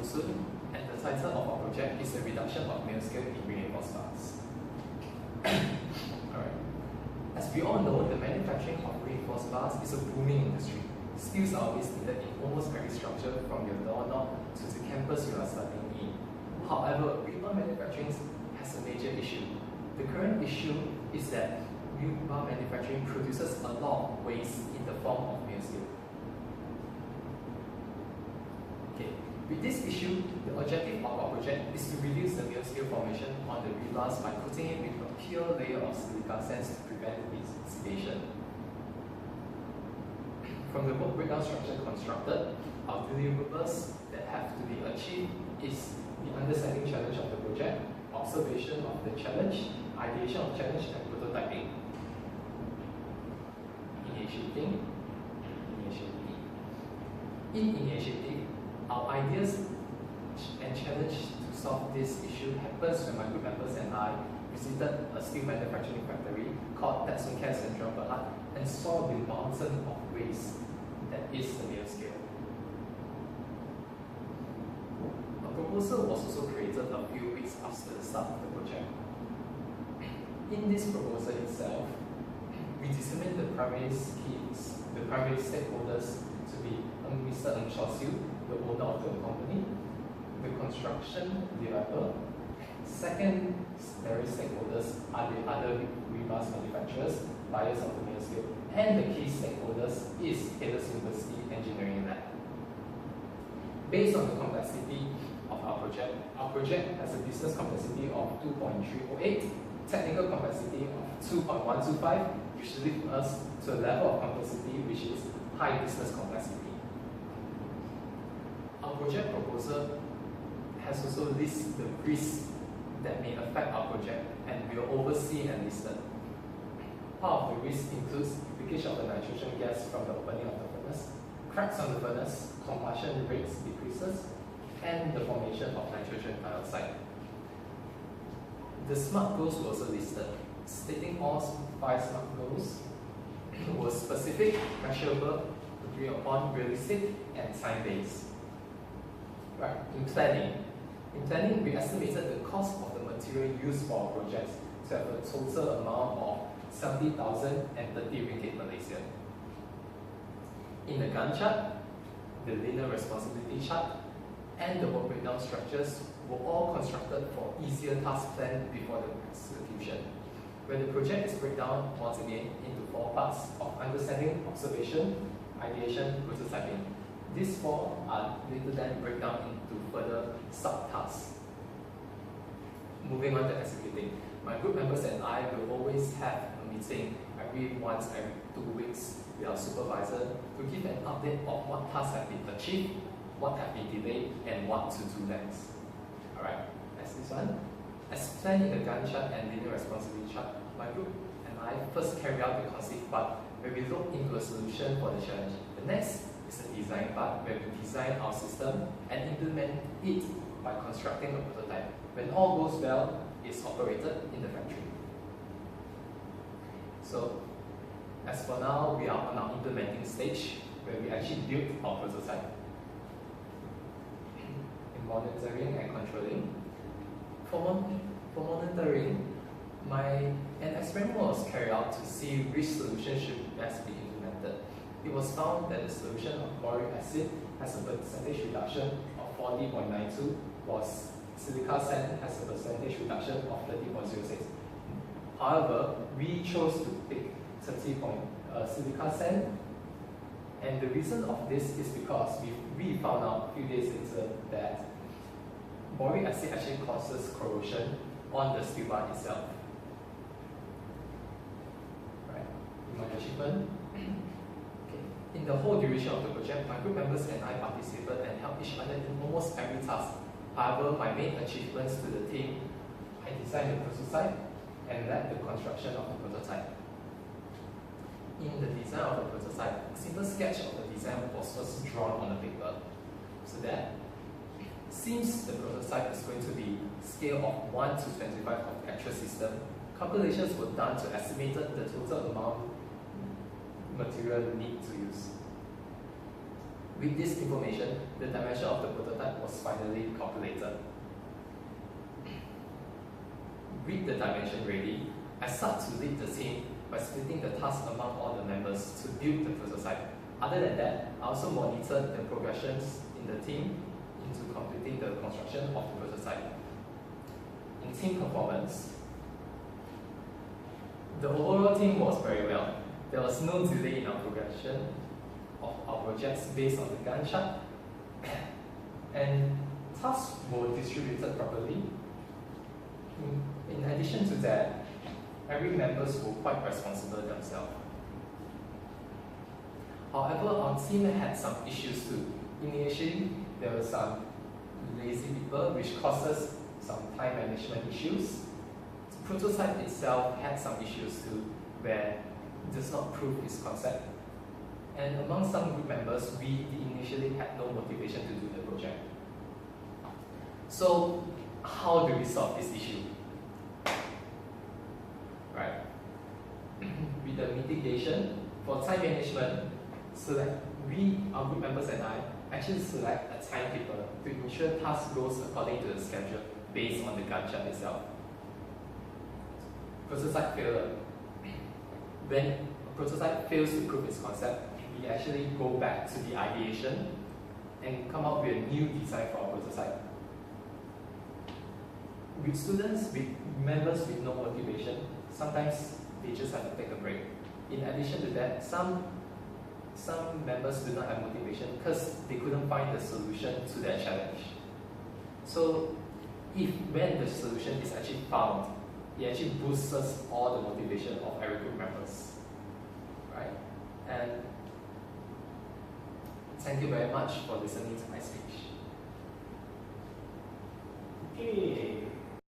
soon, and the title of our project is the reduction of male scale in reinforced bars. Alright. As we all know, the manufacturing of reinforced bars is a booming industry. Skills are always needed in almost every structure, from your doorknob to the campus you are studying in. However, rebar manufacturing has a major issue. The current issue is that rebar manufacturing produces a lot of waste in the form of male scale. Okay. With this issue, the objective of our project is to reduce the male scale formation on the rebars by coating it with a pure layer of silica sands to prevent its oxidation. From the work breakdown structure constructed, our deliverables that have to be achieved is the understanding challenge of the project, observation of the challenge, ideation of challenge, and prototyping. In initiative, our ideas and challenge to solve this issue happens when my group members and I visited a steel manufacturing factory called Tatsun Care Central Berhad and saw the mountain of waste that is the male scale. A proposal was also created a few weeks after the start of the project. In this proposal itself, we determined the primary schemes, the primary stakeholders to be Mr. Ng Chor Siu, the owner of the company, the construction developer. Secondary stakeholders are the other rebars manufacturers, buyers of the male scale, and the key stakeholders is Taylor's University Engineering Lab. Based on the complexity of our project has a business complexity of 2.308, technical complexity of 2.125, which leads us to a level of complexity which is high business complexity. Our project proposal has also listed the risks that may affect our project and will oversee and listed. Part of the risk includes leakage of the nitrogen gas from the opening of the furnace, cracks on the furnace, combustion rates decreases, and the formation of nitrogen dioxide. The SMART goals were also listed, stating all 5 SMART goals were specific, measurable, agreed upon, realistic, and time-based. Right. In planning, we estimated the cost of the material used for our projects to have a total amount of 70,030 ringgit Malaysian. In the Gantt chart, the linear responsibility chart, and the work breakdown structures were all constructed for easier task plan before the execution, where the project is broken once again into 4 parts of understanding, observation, ideation, prototyping. These 4 are later then break down into further sub-tasks. Moving on to executing, my group members and I will always have a meeting every 2 weeks with our supervisor to give an update of what tasks have been achieved, what have been delayed, and what to do next. Alright, that's this one. As planned in the Gantt chart and linear responsibility chart, my group and I first carry out the conceive part where we look into a solution for the challenge. The next is the design part where we design our system and implement it by constructing a prototype. When all goes well, it's operated in the factory. So, as for now, we are on our implementing stage where we actually build our prototype. In monitoring and controlling, for monitoring, an experiment was carried out to see which solution should best be implemented. It was found that the solution of boric acid has a percentage reduction of 40.92, whilst silica sand has a percentage reduction of 30.06. However, we chose to pick silica sand, and the reason of this is because we found out a few days later that boric acid actually causes corrosion on the steel bar itself. Right. In my achievement, in the whole duration of the project, my group members and I participated and helped each other in almost every task. However, my main achievements to the team, I designed the prototype and led the construction of the prototype. In the design of the prototype, a simple sketch of the design was first drawn on the paper. So that, since the prototype is going to be scale of 1 to 25 of the actual system, calculations were done to estimate the total amount material need to use. With this information, the dimension of the prototype was finally calculated. With the dimension ready, I start to lead the team by splitting the task among all the members to build the prototype. Other than that, I also monitored the progressions in the team into completing the construction of the prototype. In team performance, the overall team was very well. There was no delay in our progression of our projects based on the Gantt chart, and tasks were distributed properly. In addition to that, every members were quite responsible themselves. However, our team had some issues too. Initially, there were some lazy people which causes some time management issues. The prototype itself had some issues too, where it does not prove its concept. And among some group members, we initially had no motivation to do the project. So, how do we solve this issue? Right. With the mitigation, for time management, our group members and I actually select a timetable to ensure task goes according to the schedule based on the Gantt chart itself. Prototype failure. When a prototype fails to prove its concept, we actually go back to the ideation and come up with a new design for our prototype. With students, with members with no motivation, sometimes they just have to take a break. In addition to that, some members do not have motivation because they couldn't find the solution to their challenge. So, when the solution is actually found, it actually boosts all the motivation of every group members, right? And thank you very much for listening to my speech.